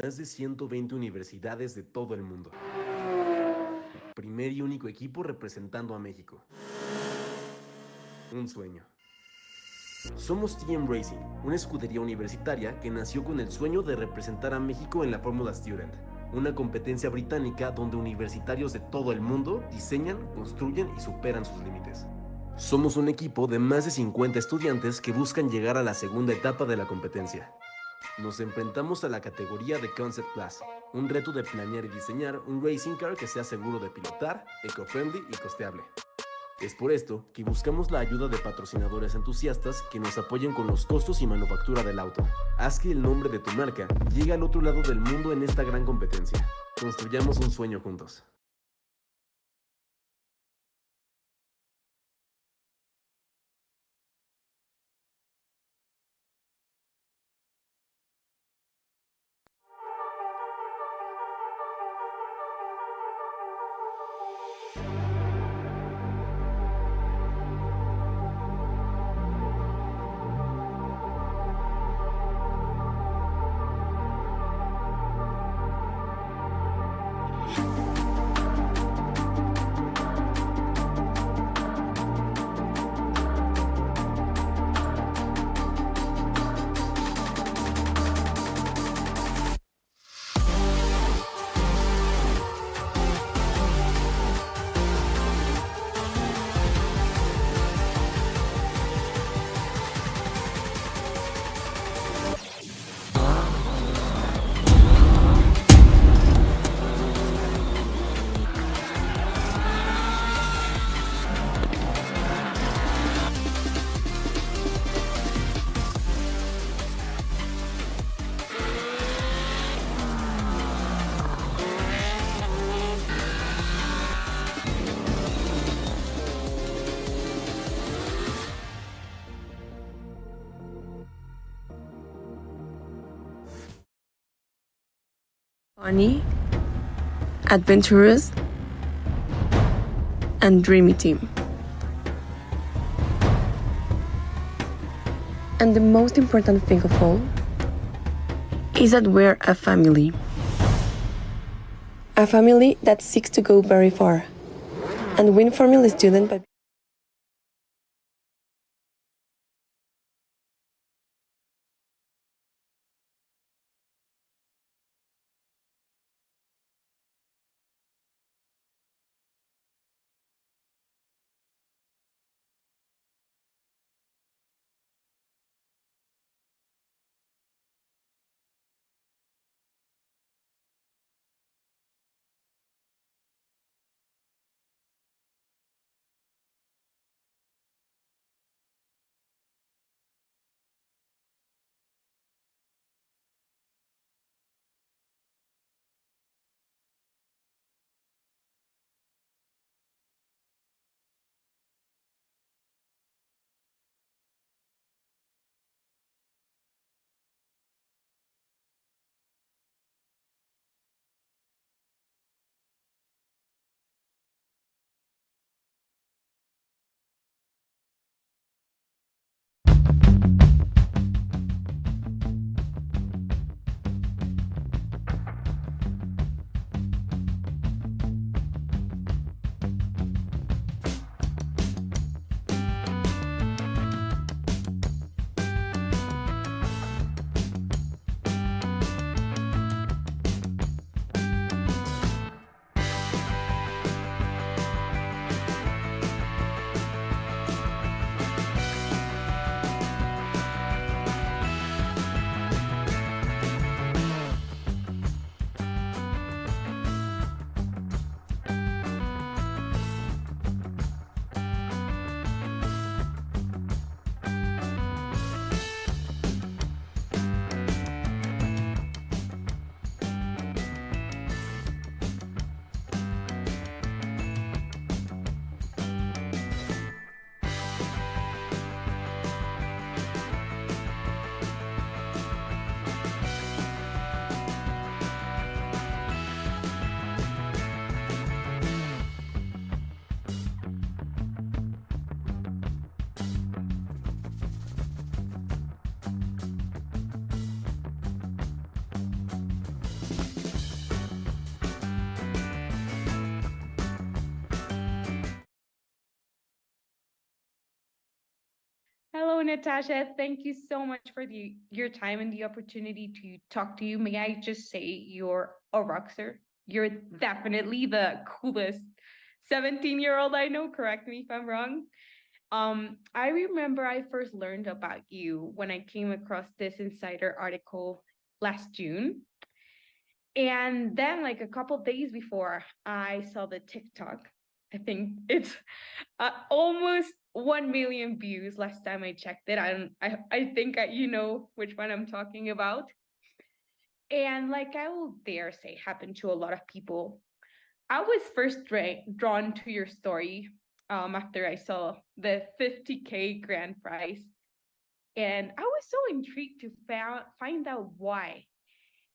más de 120 universidades de todo el mundo. Primer y único equipo representando a México. Un sueño. Somos TM Racing, una escudería universitaria que nació con el sueño de representar a México en la Fórmula Student, una competencia británica donde universitarios de todo el mundo diseñan, construyen y superan sus límites. Somos un equipo de más de 50 estudiantes que buscan llegar a la segunda etapa de la competencia. Nos enfrentamos a la categoría de Concept Class, un reto de planear y diseñar un racing car que sea seguro de pilotar, eco-friendly y costeable. Es por esto que buscamos la ayuda de patrocinadores entusiastas que nos apoyen con los costos y manufactura del auto. Haz que el nombre de tu marca llegue al otro lado del mundo en esta gran competencia. Construyamos un sueño juntos. Funny, adventurous, and dreamy team. And the most important thing of all is that we're a family. A family that seeks to go very far and win Formula Student by Hello, Natasha. Thank you so much for your time and the opportunity to talk to you. May I just say you're a rockstar? You're definitely the coolest 17-year-old I know. Correct me if I'm wrong. I remember I first learned about you when I came across this Insider article last June. And then, like a couple days before, I saw the TikTok. I think it's almost 1 million views last time I checked it. I think you know which one I'm talking about. And like I will dare say, happened to a lot of people. I was first drawn to your story after I saw the 50K grand prize, and I was so intrigued to find out why.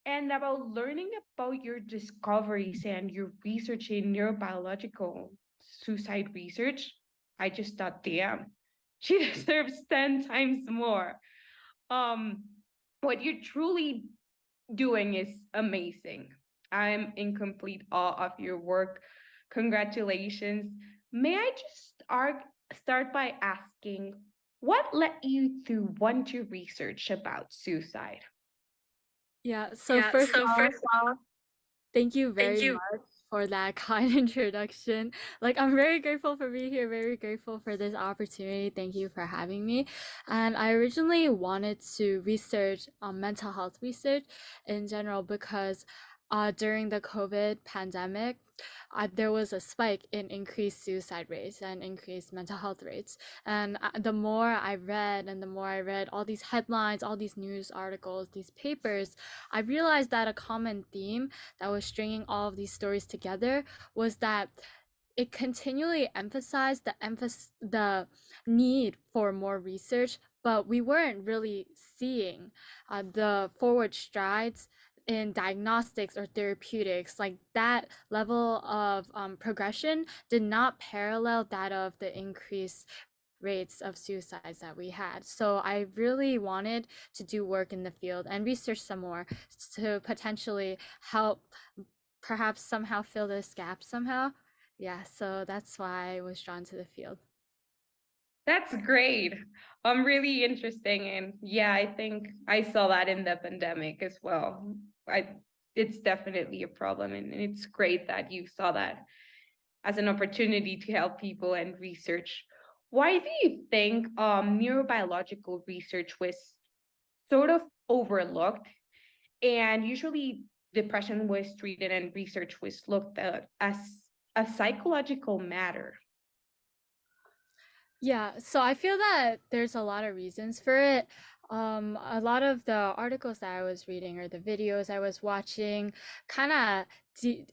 And about learning about your discoveries and your research in neurobiological suicide research, I just thought, damn, she deserves 10 times more. Um, what you're truly doing is amazing. I'm in complete awe of your work. Congratulations. May I just start by asking what led you to want to research about suicide? Yeah, so Yeah, first so off, first of all, thank you thank very you. much for that kind introduction. Like, I'm very grateful for being here, very grateful for this opportunity. Thank you for having me. And I originally wanted to research mental health research in general because during the COVID pandemic, there was a spike in increased suicide rates and increased mental health rates. And the more I read and the more I read all these headlines, all these news articles, these papers, I realized that a common theme that was stringing all of these stories together was that it continually emphasized the need for more research, but we weren't really seeing the forward strides in diagnostics or therapeutics. Like that level of progression did not parallel that of the increased rates of suicides that we had. So I really wanted to do work in the field and research some more to potentially help perhaps somehow fill this gap somehow. Yeah, so that's why I was drawn to the field. That's great. Really interesting. And yeah, I think I saw that in the pandemic as well. It's definitely a problem. And it's great that you saw that as an opportunity to help people and research. Why do you think neurobiological research was sort of overlooked? And usually depression was treated and research was looked at as a psychological matter. Yeah, so I feel that there's a lot of reasons for it. A lot of the articles that I was reading or the videos I was watching kind of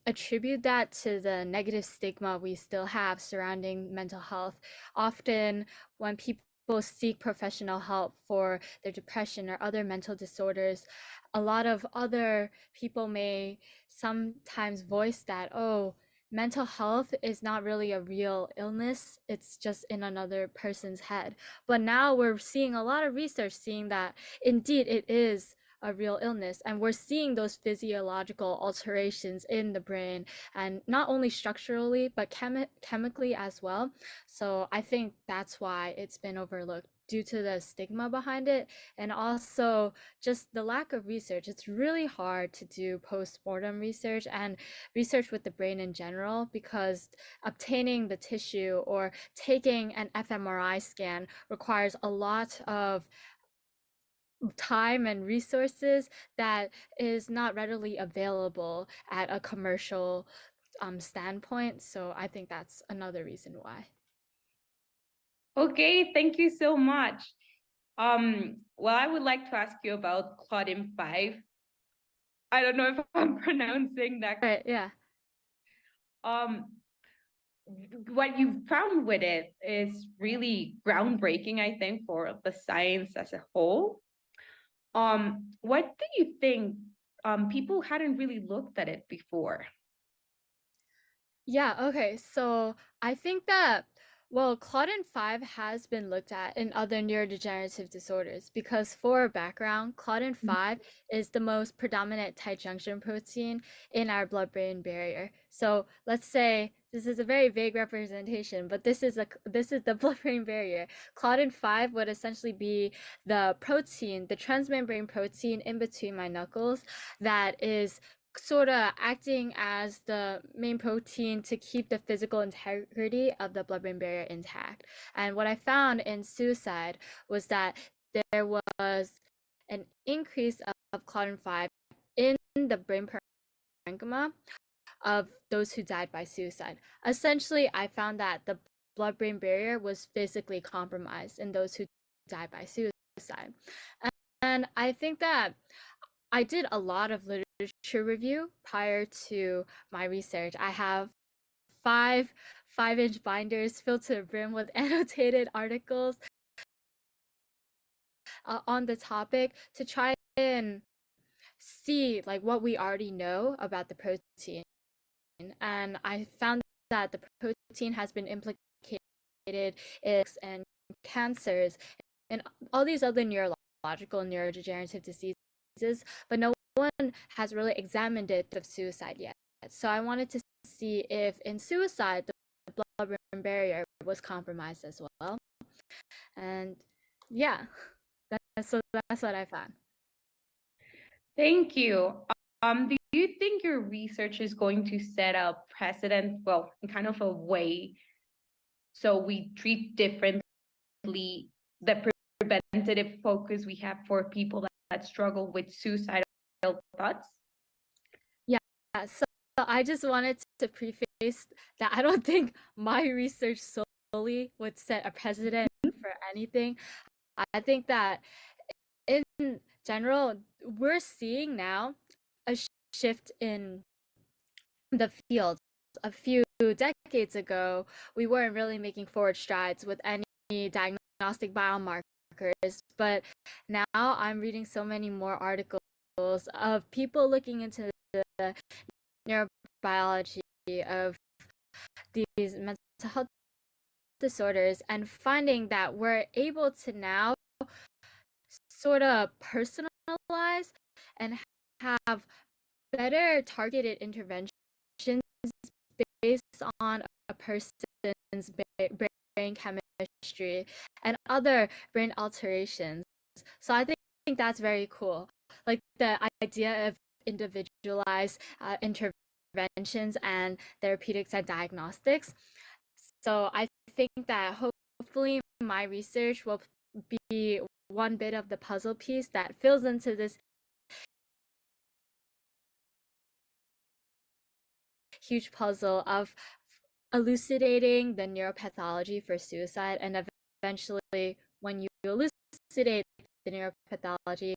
attribute that to the negative stigma we still have surrounding mental health. Often, when people seek professional help for their depression or other mental disorders, a lot of other people may sometimes voice that, oh, mental health is not really a real illness, it's just in another person's head. But now we're seeing a lot of research seeing that indeed it is a real illness, and we're seeing those physiological alterations in the brain, and not only structurally but chemically as well. So I think that's why it's been overlooked due to the stigma behind it, and also just the lack of research. It's really hard to do post-mortem research and research with the brain in general, because obtaining the tissue or taking an fMRI scan requires a lot of time and resources that is not readily available at a commercial standpoint. So I think that's another reason why. Okay, thank you so much. Well, I would like to ask you about Claudin 5. I don't know if I'm pronouncing that. Right, yeah. Um, what you found with it is really groundbreaking, I think, for the science as a whole. What do you think? People hadn't really looked at it before. Yeah, okay. So I think that Well, Claudin 5 has been looked at in other neurodegenerative disorders because, for background, Claudin 5 is the most predominant tight junction protein in our blood-brain barrier. So let's say this is a very vague representation, but this is the blood-brain barrier. Claudin 5 would essentially be the protein, the transmembrane protein in between my knuckles that is sort of acting as the main protein to keep the physical integrity of the blood-brain barrier intact. And what I found in suicide was that there was an increase of Claudin 5 in the brain parenchyma of those who died by suicide. Essentially, I found that the blood-brain barrier was physically compromised in those who died by suicide. And I think that I did a lot of literature review prior to my research. I have five-inch binders filled to the brim with annotated articles on the topic to try and see like what we already know about the protein. And I found that the protein has been implicated in cancers and all these other neurological and neurodegenerative diseases, but no one has really examined it of suicide yet. So I wanted to see if in suicide the blood-brain barrier was compromised as well. And yeah, so that's what I found. Thank you. Do you think your research is going to set a precedent, well, in kind of a way, so we treat differently the preventative focus we have for people that struggle with suicidal thoughts? Yeah, so I just wanted to preface that I don't think my research solely would set a precedent for anything. I think that in general, we're seeing now a shift in the field. A few decades ago, we weren't really making forward strides with any diagnostic biomarkers, but now I'm reading so many more articles of people looking into the neurobiology of these mental health disorders and finding that we're able to now sort of personalize and have better targeted interventions based on a person's brain chemistry and other brain alterations. So I think that's very cool. Like the idea of individualized interventions and therapeutics and diagnostics. So I think that hopefully my research will be one bit of the puzzle piece that fills into this huge puzzle of elucidating the neuropathology for suicide, and eventually when you elucidate the neuropathology,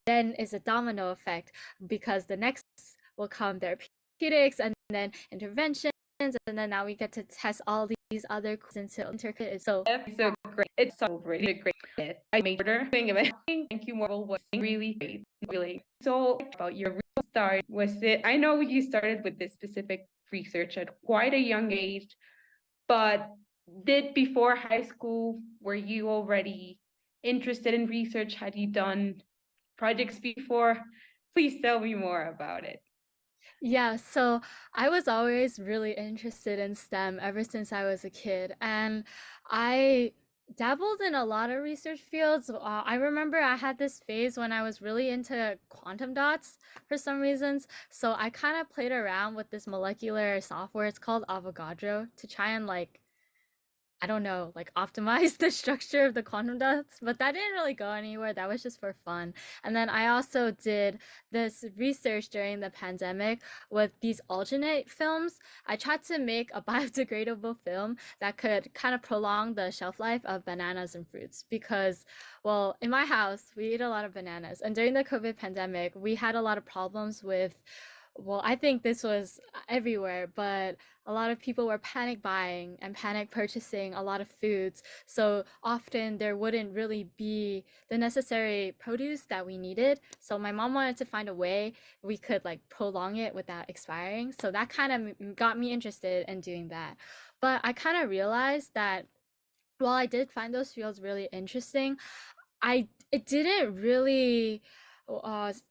then is a domino effect because the next will come therapeutics and then interventions, and then now we get to test all these other into intricate. So So great. It's so really great. I made order thing of it. Thank you, Marvel, was really great. Really. So about your real start, was it, I know you started with this specific research at quite a young age, but did before high school, were you already interested in research? Had you done projects before? Please tell me more about it. yeah, so I was always really interested in STEM ever since I was a kid, and I dabbled in a lot of research fields. I remember I had this phase when I was really into quantum dots for some reasons. So I kind of played around with this molecular software. It's called Avogadro to try and like I don't know, like optimize the structure of the quantum dots, but that didn't really go anywhere. That was just for fun. And then I also did this research during the pandemic with these alternate films. I tried to make a biodegradable film that could kind of prolong the shelf life of bananas and fruits because, well, in my house, we eat a lot of bananas. And during the COVID pandemic, we had a lot of problems with well, I think this was everywhere, but a lot of people were panic buying and panic purchasing a lot of foods. So often there wouldn't really be the necessary produce that we needed. So my mom wanted to find a way we could like prolong it without expiring. So that kind of got me interested in doing that. But I kind of realized that while I did find those fields really interesting, I it didn't really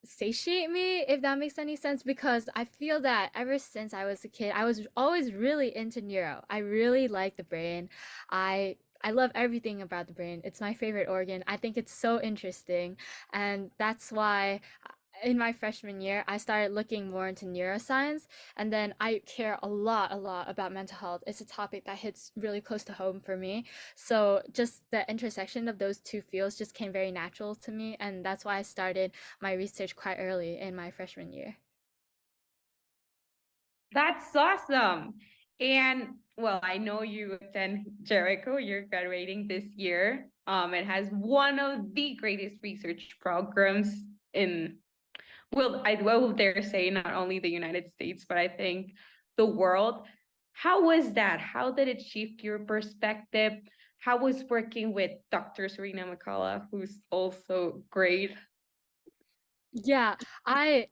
satiate me, if that makes any sense, because I feel that ever since I was a kid, I was always really into neuro. I really like the brain. I love everything about the brain. It's my favorite organ. I think it's so interesting, and that's why in my freshman year, I started looking more into neuroscience, and then I care a lot about mental health. It's a topic that hits really close to home for me. So just the intersection of those two fields just came very natural to me, and that's why I started my research quite early in my freshman year. That's awesome. And well, I know you attend Jericho, you're graduating this year. It has one of the greatest research programs in, well, I will dare say not only the United States, but I think the world. How was that? How did it shift your perspective? How was working with Dr. Serena McCullough, who's also great? Yeah, I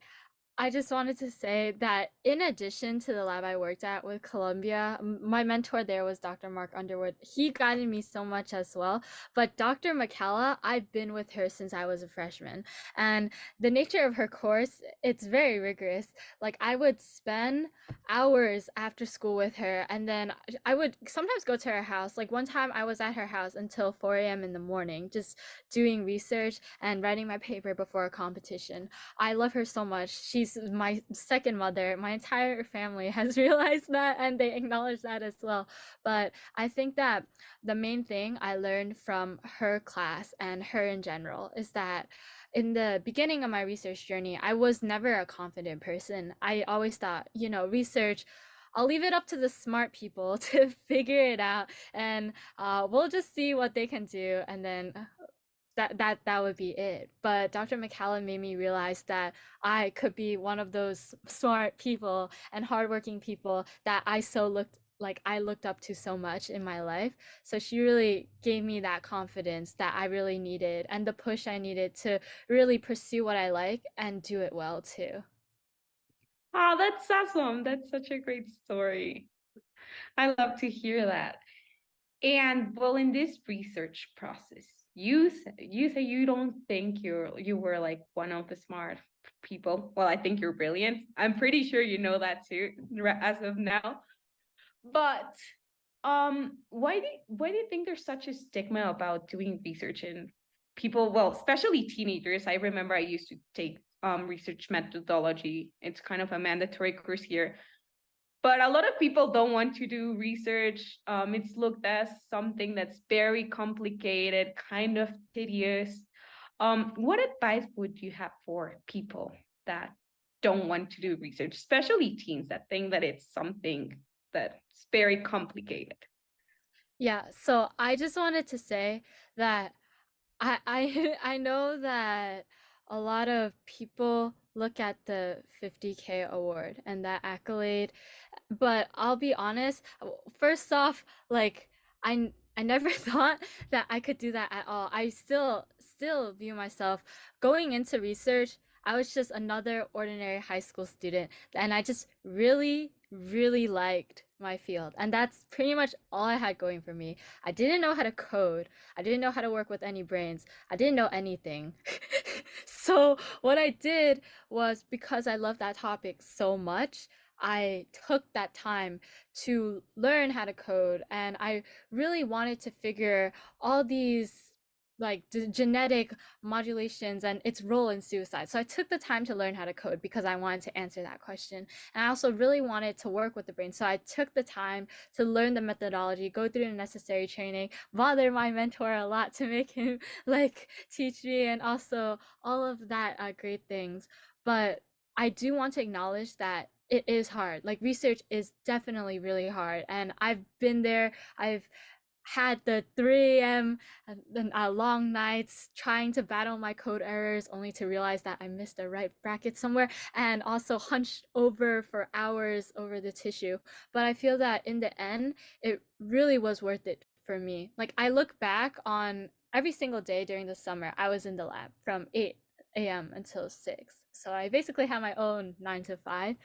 I just wanted to say that in addition to the lab I worked at with Columbia, my mentor there was Dr. Mark Underwood. He guided me so much as well. But Dr. McCalla, I've been with her since I was a freshman. And the nature of her course, it's very rigorous. Like I would spend hours after school with her, and then I would sometimes go to her house. Like one time I was at her house until 4 a.m. in the morning, just doing research and writing my paper before a competition. I love her so much. She's my second mother. My entire family has realized that and they acknowledge that as well. But I think that the main thing I learned from her class and her in general is that in the beginning of my research journey, I was never a confident person. I always thought, research, I'll leave it up to the smart people to figure it out, and we'll just see what they can do, and then that would be it. But Dr. McCallum made me realize that I could be one of those smart people and hardworking people that I looked up to so much in my life. So she really gave me that confidence that I really needed and the push I needed to really pursue what I like and do it well too. Oh, that's awesome. That's such a great story. I love to hear that. And well, in this research process, you say you don't think you were like one of the smart people. Well, I think you're brilliant. I'm pretty sure you know that too, as of now. But why do you think there's such a stigma about doing research in people? Well, especially teenagers. I remember I used to take research methodology. It's kind of a mandatory course here, but a lot of people don't want to do research. It's looked as something that's very complicated, kind of tedious. What advice would you have for people that don't want to do research, especially teens that think that it's something that's very complicated? Yeah, so I just wanted to say that I know that a lot of people look at the 50K award and that accolade, but I'll be honest, first off, like I never thought that I could do that at all. I still view myself going into research. I was just another ordinary high school student, and I just really liked my field. And that's pretty much all I had going for me. I didn't know how to code. I didn't know how to work with any brains. I didn't know anything. So what I did was, because I love that topic so much, I took that time to learn how to code, and I really wanted to figure all these like genetic modulations and its role in suicide. So I took the time to learn how to code because I wanted to answer that question. And I also really wanted to work with the brain. So I took the time to learn the methodology, go through the necessary training, bother my mentor a lot to make him like teach me, and also all of that great things. But I do want to acknowledge that it is hard. Like research is definitely really hard, and I've been there. I've had the 3 a.m. Long nights trying to battle my code errors only to realize that I missed the right bracket somewhere, and also hunched over for hours over the tissue. But I feel that in the end, it really was worth it for me. Like, I look back on every single day during the summer, I was in the lab from 8 a.m. until 6. So I basically had my own 9 to 5.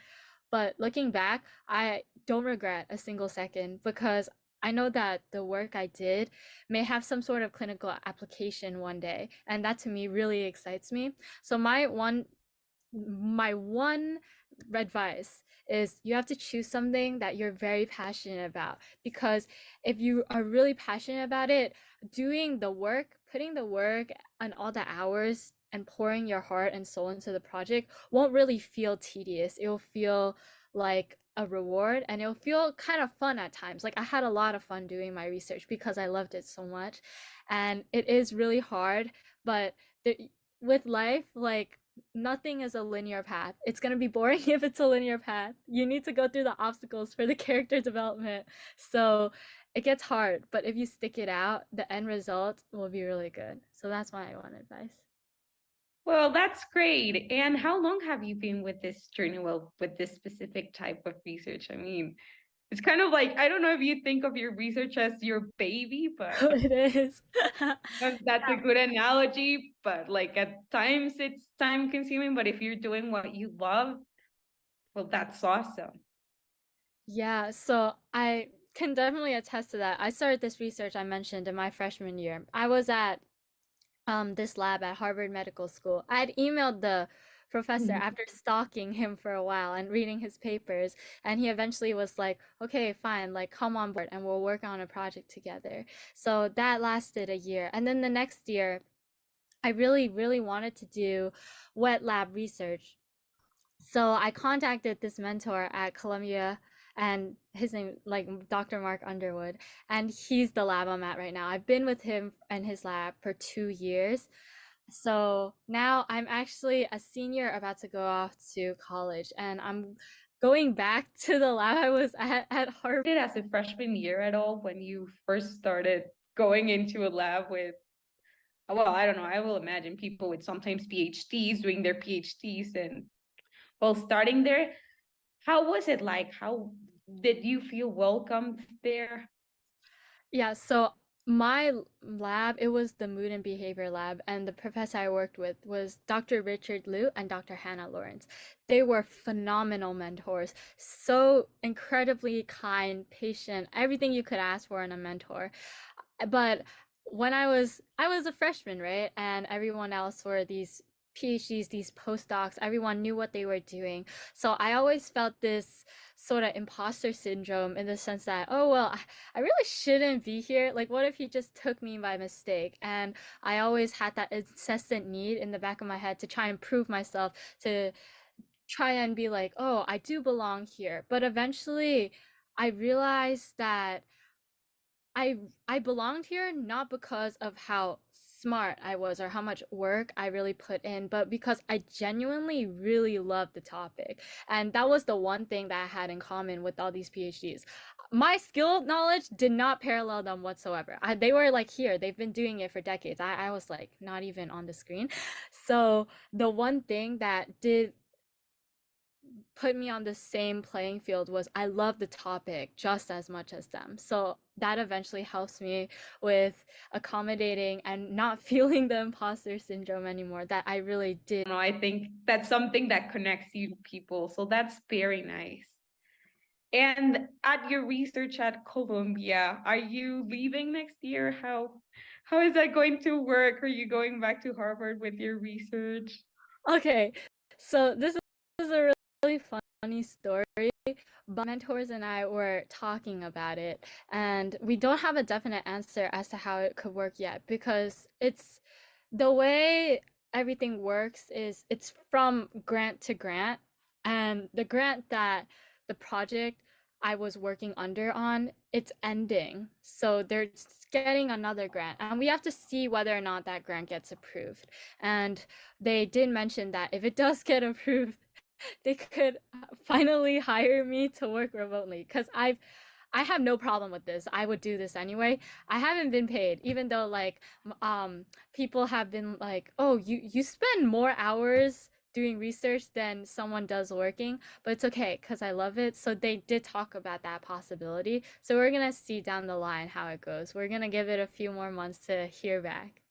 But looking back, I don't regret a single second because I know that the work I did may have some sort of clinical application one day, and that to me really excites me. So my one advice is you have to choose something that you're very passionate about, because if you are really passionate about it, doing the work, putting the work and all the hours and pouring your heart and soul into the project won't really feel tedious. It'll feel like a reward, and it'll feel kind of fun at times. Like, I had a lot of fun doing my research because I loved it so much. And it is really hard, but with life, like, nothing is a linear path. It's going to be boring if it's a linear path. You need to go through the obstacles for the character development. So it gets hard, but if you stick it out, the end result will be really good. So that's my one advice. Well, that's great. And how long have you been with this journey? Well, with this specific type of research? I mean, it's kind of like, I don't know if you think of your research as your baby, but It is. that's a good analogy. But like at times it's time consuming, but if you're doing what you love, well, that's awesome. Yeah, so I can definitely attest to that. I started this research I mentioned in my freshman year. I was at this lab at Harvard Medical School. I had emailed the professor Mhm. after stalking him for a while and reading his papers, and he eventually was like, okay, fine, like, come on board and we'll work on a project together. So that lasted a year. And then the next year, I really, really wanted to do wet lab research. So I contacted this mentor at Columbia, and his name, like, Dr. Mark Underwood, and he's the lab I'm at right now. I've been with him and his lab for 2 years. So now I'm actually a senior about to go off to college, and I'm going back to the lab I was at Harvard. Did as a freshman year at all when you first started going into a lab with, well, I don't know, I will imagine people with sometimes PhDs doing their PhDs and well, starting there, how was it like? How did you feel welcomed there? Yeah, so my lab, it was the mood and behavior lab, and the professor I worked with was Dr. Richard Liu and Dr. Hannah Lawrence. They were phenomenal mentors, so incredibly kind, patient, everything you could ask for in a mentor. But when I was a freshman, right? And everyone else were these PhDs, these postdocs, everyone knew what they were doing. So I always felt this sort of imposter syndrome, in the sense that, oh, well, I really shouldn't be here. Like, what if he just took me by mistake? And I always had that incessant need in the back of my head to try and prove myself, to try and be like, oh, I do belong here. But eventually I realized that I belonged here not because of how smart I was or how much work I really put in, but because I genuinely really loved the topic. And that was the one thing that I had in common with all these PhDs. My skill knowledge did not parallel them whatsoever. They were like, here, they've been doing it for decades. I was like not even on the screen. So the one thing that did put me on the same playing field was I love the topic just as much as them. So that eventually helps me with accommodating and not feeling the imposter syndrome anymore that I really did. You know, I think that's something that connects you to people. So that's very nice. And at your research at Columbia, are you leaving next year? How is that going to work? Are you going back to Harvard with your research? Okay, so this is a really funny story. But mentors and I were talking about it, and we don't have a definite answer as to how it could work yet, because it's the way everything works is it's from grant to grant, and the grant that the project I was working under on, it's ending. So they're getting another grant, and we have to see whether or not that grant gets approved. And they did mention that if it does get approved, they could finally hire me to work remotely, because I have no problem with this. I would do this anyway. I haven't been paid, even though like people have been like, "Oh, you spend more hours doing research than someone does working," but it's okay because I love it. So they did talk about that possibility. So we're gonna see down the line how it goes. We're gonna give it a few more months to hear back.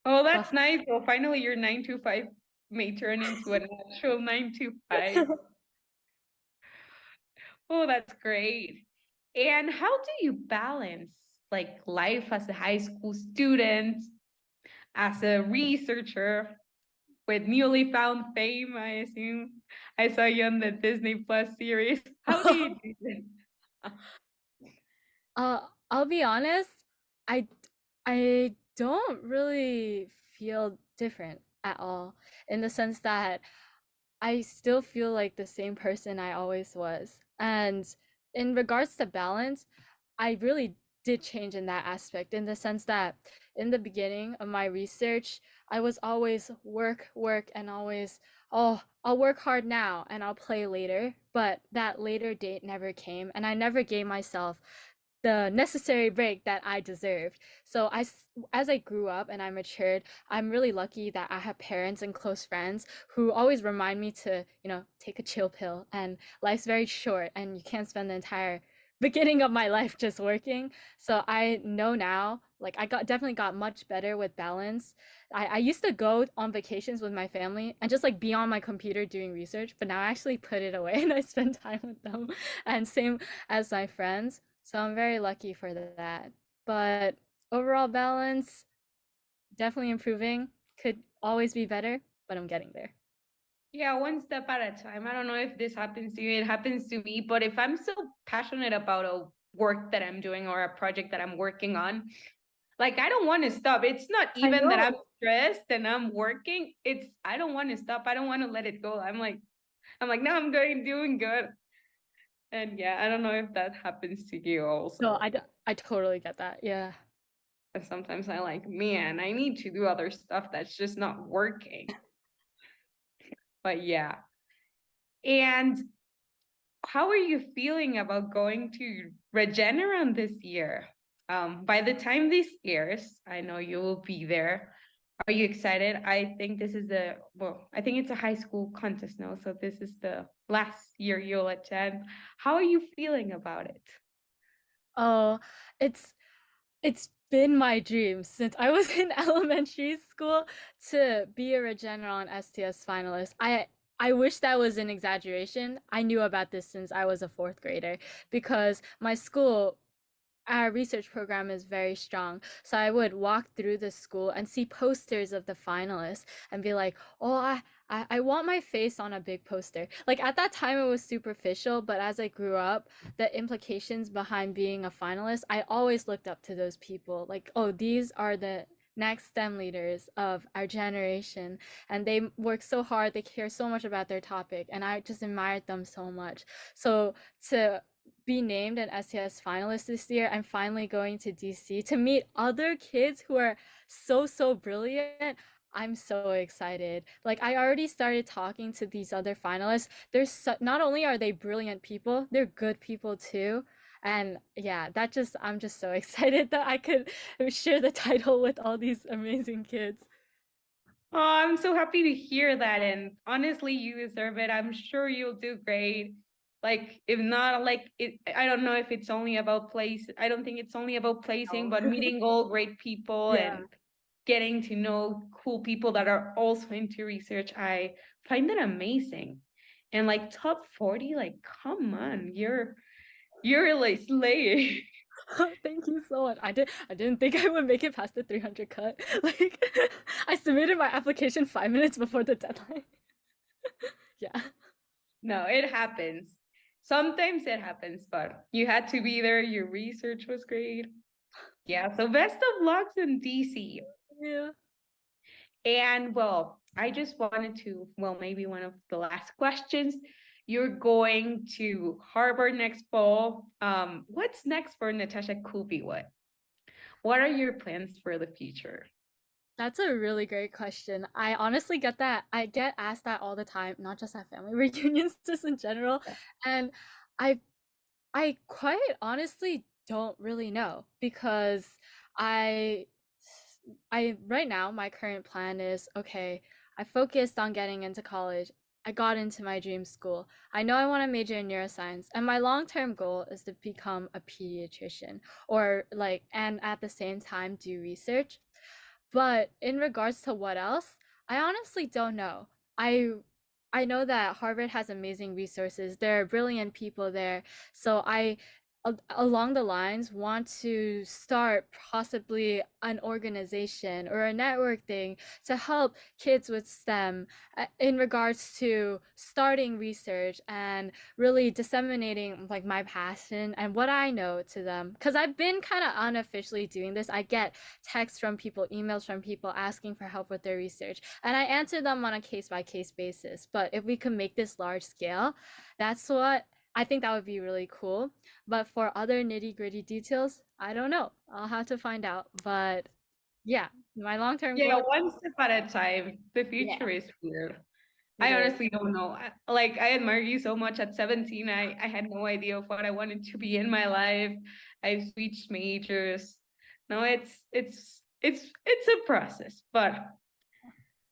Oh, So that's nice. Well, finally your 9 to 5 may turn into an actual 9 to 5. Oh, that's great. And how do you balance like life as a high school student, as a researcher with newly found fame, I assume? I saw you on the Disney Plus series. How do you do this? I'll be honest, I I don't really feel different at all in the sense that I still feel like the same person I always was. And in regards to balance, I really did change in that aspect in the sense that in the beginning of my research, I was always work, work, and always, oh, I'll work hard now and I'll play later. But that later date never came, and I never gave myself the necessary break that I deserved. So as I grew up and I matured, I'm really lucky that I have parents and close friends who always remind me to, take a chill pill and life's very short and you can't spend the entire beginning of my life just working. So I know now, like definitely got much better with balance. I used to go on vacations with my family and just like be on my computer doing research, but now I actually put it away and I spend time with them. And same as my friends. So I'm very lucky for that. But overall balance, definitely improving. Could always be better, but I'm getting there. Yeah, one step at a time. I don't know if this happens to you, it happens to me, but if I'm so passionate about a work that I'm doing or a project that I'm working on, like I don't want to stop. It's not I even that I'm know. stressed and I'm working. It's I don't want to stop. I don't want to let it go. I'm like, no, I'm going doing good. And yeah, I don't know if that happens to you No, also. I totally get that. Yeah. But sometimes I like, man, I need to do other stuff that's just not working. But yeah. And how are you feeling about going to Regeneron this year? By the time this airs, I know you will be there. Are you excited? I think this is I think it's a high school contest now, so this is the last year you'll attend. How are you feeling about it? Oh, it's it's been my dream since I was in elementary school to be a Regeneron STS finalist. I wish that was an exaggeration. I knew about this since I was a fourth grader because my school, our research program is very strong. So I would walk through the school and see posters of the finalists and be like, oh, I want my face on a big poster. Like at that time, it was superficial, but as I grew up, the implications behind being a finalist, I always looked up to those people. Like, oh, these are the next STEM leaders of our generation, and they work so hard, they care so much about their topic, and I just admired them so much. So to be named an STS finalist this year. I'm finally going to DC to meet other kids who are so brilliant. I'm so excited. Like I already started talking to these other finalists. Not only are they brilliant people, they're good people too. And yeah, I'm just so excited that I could share the title with all these amazing kids. Oh, I'm so happy to hear that. And honestly, you deserve it. I'm sure you'll do great. Like, if not, like it, I don't know if it's only about place. I don't think it's only about placing, Oh. but meeting all great people Yeah. and getting to know cool people that are also into research. I find that amazing. And like top 40, like, come on, you're like slaying. Thank you so much. I didn't think I would make it past the 300 cut. Like I submitted my application 5 minutes before the deadline. Yeah. No, it happens. Sometimes it happens, but you had to be there. Your research was great. Yeah, so best of luck in DC. Yeah. And well, I just wanted to, well, maybe one of the last questions. You're going to Harvard next fall. What's next for Natasha Kubiwat? What are your plans for the future? That's a really great question. I honestly get that. I get asked that all the time, not just at family reunions, just in general. And I I quite honestly don't really know because I I right now my current plan is okay, I focused on getting into college. I got into my dream school. I know I want to major in neuroscience, and my long-term goal is to become a pediatrician or like and at the same time do research. But in regards to what else, I honestly don't know. I I know that Harvard has amazing resources. There are brilliant people there. So along the lines, want to start possibly an organization or a network thing to help kids with STEM in regards to starting research and really disseminating like my passion and what I know to them. Because I've been kind of unofficially doing this. I get texts from people, emails from people asking for help with their research, and I answer them on a case by case basis. But if we can make this large scale, that's what I think that would be really cool. But for other nitty-gritty details, I don't know. I'll have to find out. But yeah, my long-term Yeah, goal, one step at a time. The yeah, future is weird. it I is. honestly don't know. Like I admire you so much. At 17, I had no idea of what I wanted to be in my life. I switched majors. No, it's a process, but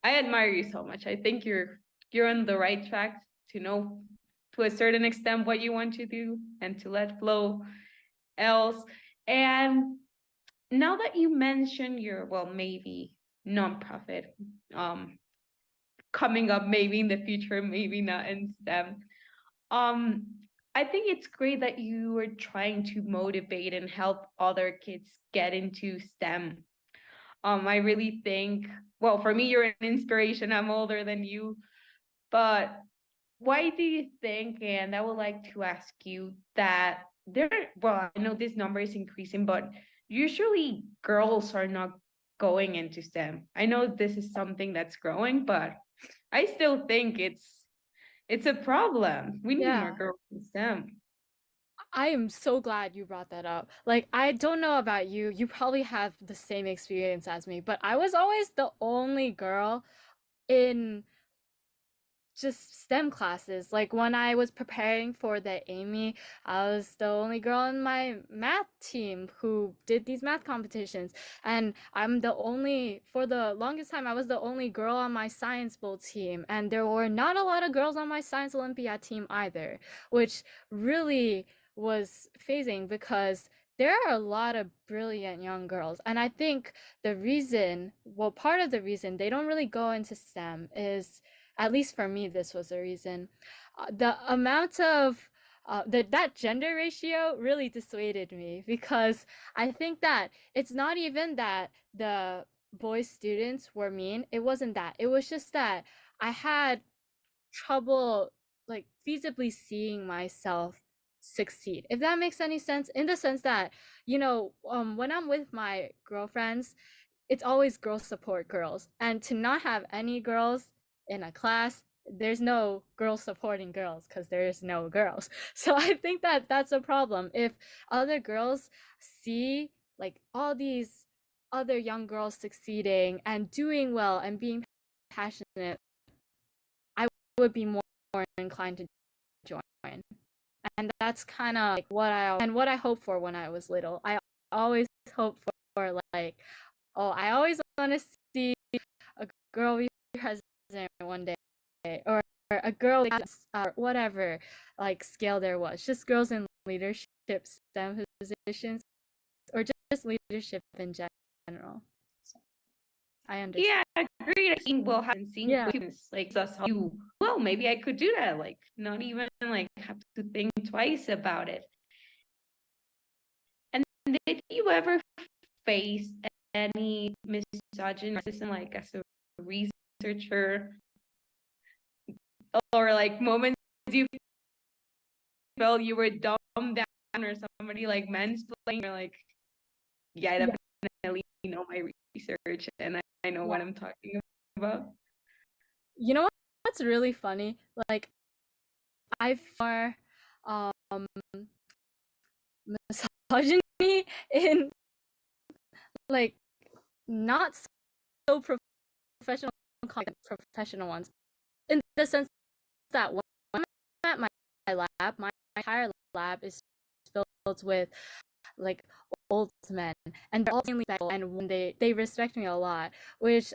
I admire you so much. I think you're on the right track to know to a certain extent what you want to do and to let flow else. And now that you mentioned your, well, maybe nonprofit, um, coming up maybe in the future, maybe not in STEM. Um, I think it's great that you are trying to motivate and help other kids get into STEM. I really think, well, for me, you're an inspiration. I'm older than you, but why do you think, and I would like to ask you that there, well, I know this number is increasing, but usually girls are not going into STEM. I know this is something that's growing, but I still think it's a problem. We need more Yeah. girls in STEM. I am so glad you brought that up. Like, I don't know about you. You probably have the same experience as me, but I was always the only girl in just STEM classes. Like when I was preparing for the Amy, I was the only girl in my math team who did these math competitions. And I'm the only, for the longest time, I was the only girl on my science bowl team. And there were not a lot of girls on my science Olympiad team either, which really was phasing because there are a lot of brilliant young girls. And I think the reason, well, part of the reason they don't really go into STEM is, at least for me, this was a reason. The amount of that gender ratio really dissuaded me because I think that it's not even that the boy students were mean. It wasn't that. It was just that I had trouble like feasibly seeing myself succeed. If that makes any sense, in the sense that, when I'm with my girlfriends, it's always girls support girls. And to not have any girls in a class, there's no girls supporting girls because there is no girls. So I think that that's a problem. If other girls see like all these other young girls succeeding and doing well and being passionate, I would be more inclined to join. And that's kind of like what I hoped for when I was little. I always hoped for like, oh, I always want to see a girl be president one day, or a girl or whatever like scale there was. Just girls in leadership STEM positions, or just leadership in general. So I understand. Yeah, agreed. I think we'll have seen Yeah. students like us you. Well, maybe I could do that. Like, not even like have to think twice about it. And did you ever face any misogyny, like as a researcher, or like moments you felt you were dumbed down, or somebody like mansplaining? You're like, yeah, I definitely know my research and I know what I'm talking about. You know what's really funny? Like I for um misogyny in like not so professional professional ones, in the sense that when I'm at my lab, my entire lab is with like old men, and they're all mainly respectful, and when they respect me a lot, which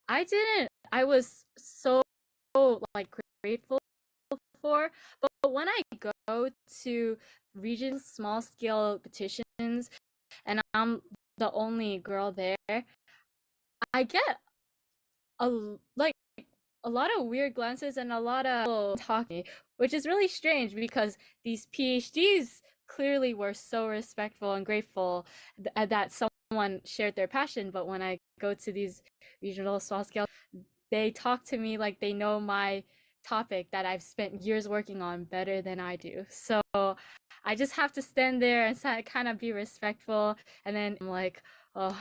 I didn't. I was so like grateful for, but when I go to regional small scale petitions and I'm the only girl there, I get like a lot of weird glances and a lot of people talking, which is really strange because these PhDs clearly were so respectful and grateful that someone shared their passion. But when I go to these regional small scale, they talk to me like they know my topic that I've spent years working on better than I do. So I just have to stand there and kind of be respectful. And then I'm like, oh,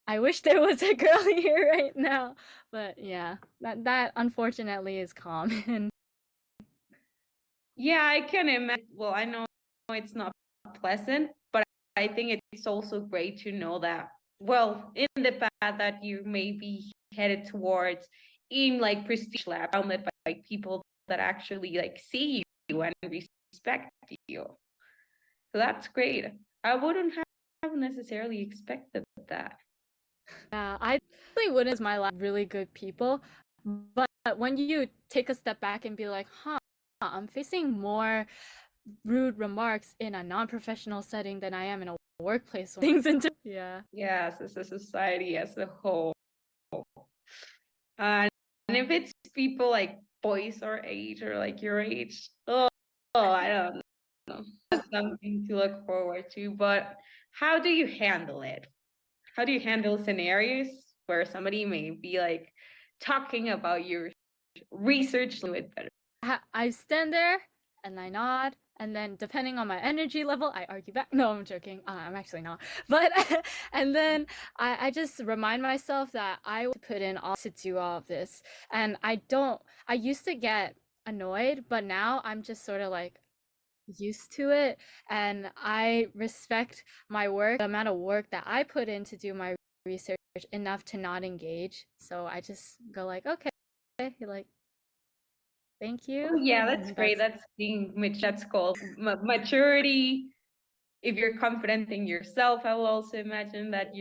I wish there was a girl here right now. But yeah, that unfortunately is common. Yeah, I can imagine. Well, I know it's not pleasant, but I think it's also great to know that, well, in the path that you may be headed towards, in like prestige lab, surrounded by people that actually like see you and respect you. So that's great. I wouldn't have necessarily expected that. Yeah, I really wouldn't my lab really good people. But when you take a step back and be like, huh, I'm facing more rude remarks in a non-professional setting than I am in a workplace. Things into yeah. Yes, as a society as a whole. And if it's people like boys our age or like your age, I don't know. That's something to look forward to. But how do you handle it? How do you handle scenarios where somebody may be like talking about your research a little bit better? I stand there and I nod, and then depending on my energy level, I argue back. No, I'm joking. I'm actually not. But and then I just remind myself that I would put in all to do all of this, and I used to get annoyed, but now I'm just sort of like used to it, and I respect my work, the amount of work that I put in to do my research enough to not engage. So I just go like, okay, like thank you. Oh, yeah, that's great. That's being that's called maturity. If you're confident in yourself, I will also imagine that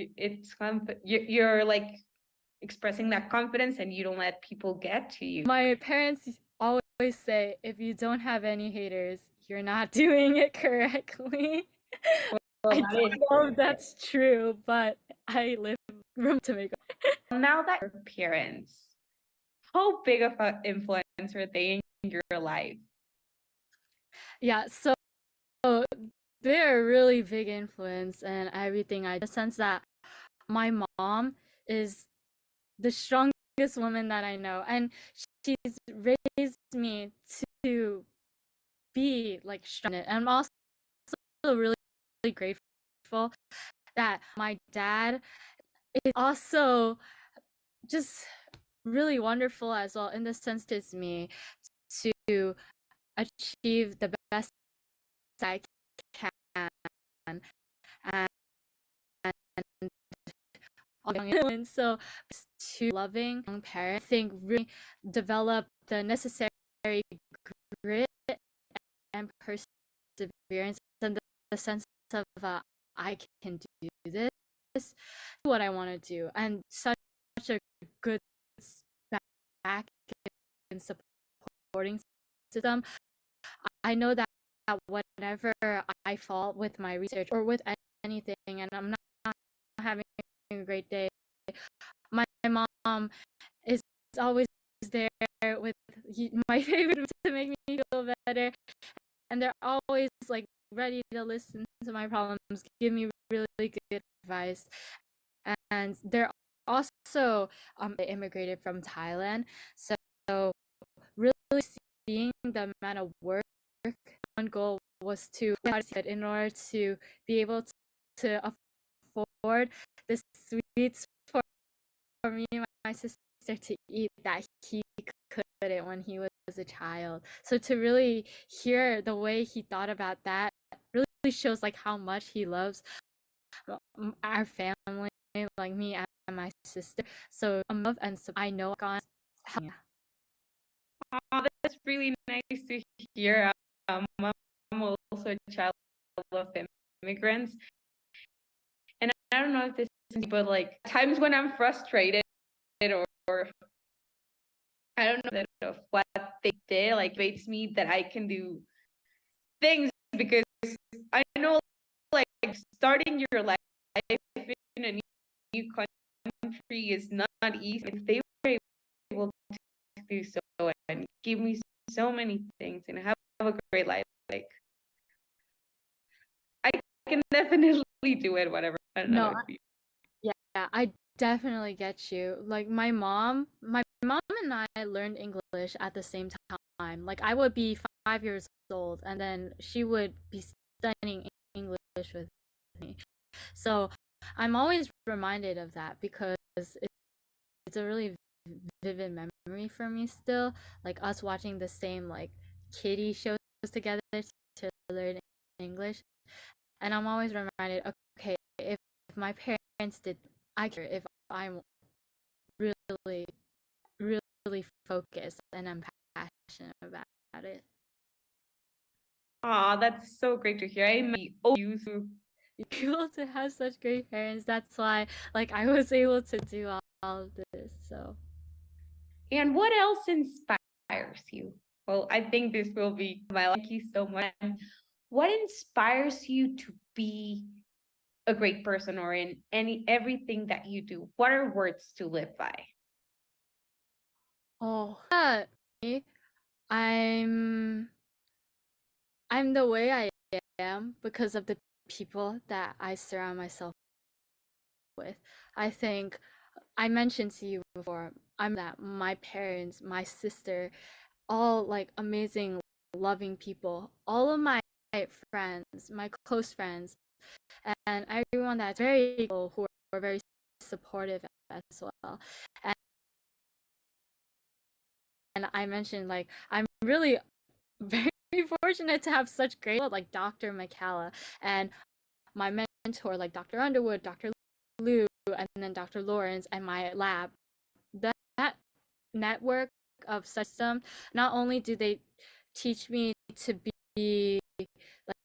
you're like expressing that confidence and you don't let people get to you. My parents always say, if you don't have any haters, you're not doing it correctly. I don't know if that's true, but I live room to make. Now that your parents, how big of an influence are they in your life? Yeah, so they're a really big influence and everything. I the sense that my mom is the strongest woman that I know, and she's raised me to be like strong. And I'm also really, really grateful that my dad is also just really wonderful as well, in the sense to me to achieve the best I can, and and so to loving parent, I think really develop the necessary grit and perseverance and the sense of I can do this, what I want to do, and such a good back and supporting system. I know that whenever I fall with my research or with anything and I'm not having a great day, my mom is always there with my favorite to make me feel better, and they're always like ready to listen to my problems, give me really good advice, and they're also they immigrated from Thailand, so really seeing the amount of work. One goal was to in order to be able to afford the sweets for me and my sister to eat that he couldn't when he was a child. So to really hear the way he thought about that really shows like how much he loves our family, like me and my sister. So love and so I know God. Yeah. Oh, that's really nice to hear. also a child of immigrants. And I don't know if this is, but like times when I'm frustrated or I don't know that of what they did, like makes me that I can do things because I know like starting your life in a new country is not easy. If they were able to do so and give me so many things and have a great life, like I can definitely do it, whatever. I don't know No, if you. yeah, I definitely get you. Like my mom and I learned English at the same time. Like I would be 5 years old and then she would be studying English with me. So I'm always reminded of that because it's a really vivid memory for me still. Like us watching the same like kiddie shows together to learn English. And I'm always reminded, okay, if my parents did, I care if I'm really, really focused and I'm passionate about it. Aw, that's so great to hear. I may owe you. You're able to have such great parents. That's why, like, I was able to do all of this. So, And what else inspires you? Well, I think this will be my thank you so much. What inspires you to be a great person or in everything that you do? What are words to live by? oh, me, I'm I'm the way I am because of the people that I surround myself with. I think I mentioned to you before, I'm that my parents, my sister, all like amazing, loving people. All of my friends, my close friends, and everyone that's very cool who are very supportive as well. And I mentioned like I'm really very fortunate to have such great people like Dr. McCalla and my mentor like Dr. Underwood, Dr. Liu, and then Dr. Lawrence and my lab. That network of system, not only do they teach me to be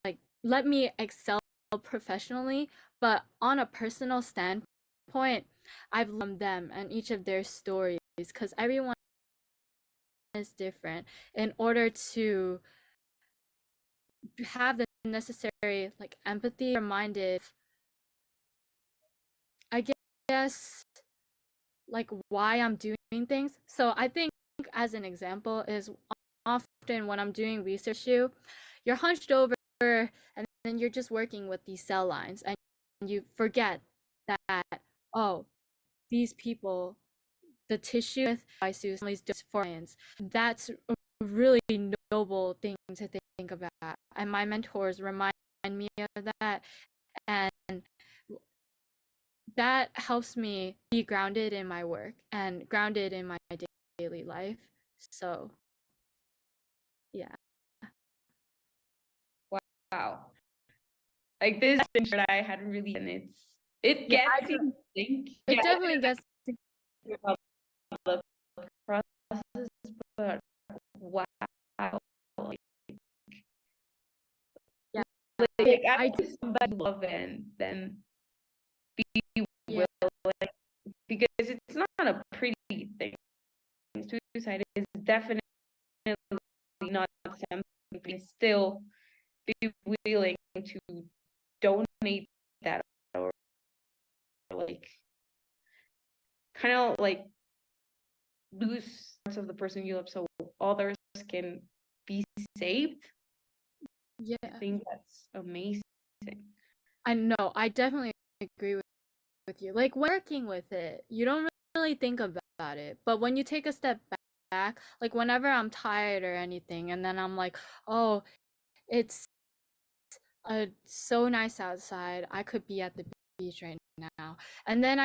like let me excel professionally, but on a personal standpoint, I've learned them and each of their stories because everyone is different in order to have the necessary like empathy reminded. I guess like why I'm doing things. So I think as an example is often when I'm doing research, you're hunched over and then you're just working with these cell lines and you forget that, oh, these people, the tissue is just for science. That's a really noble thing to think about. And my mentors remind me of that. And that helps me be grounded in my work and grounded in my daily life. So, yeah. Wow. Like this thing that I hadn't really and it Yeah, gets me to think. it Yeah, definitely gets about the process, but wow. Like, yeah. like I I just somebody love and then be yeah. willing because it's not a pretty thing. Suicide is definitely not something still be willing to donate that or like kind of like lose parts of the person you love so others can be saved. Yeah. I think that's amazing. I know. I definitely agree with you. Like working with it, you don't really think about it. But when you take a step back, like whenever I'm tired or anything, and then I'm like, oh, it's so nice outside. I could be at the beach right now. And then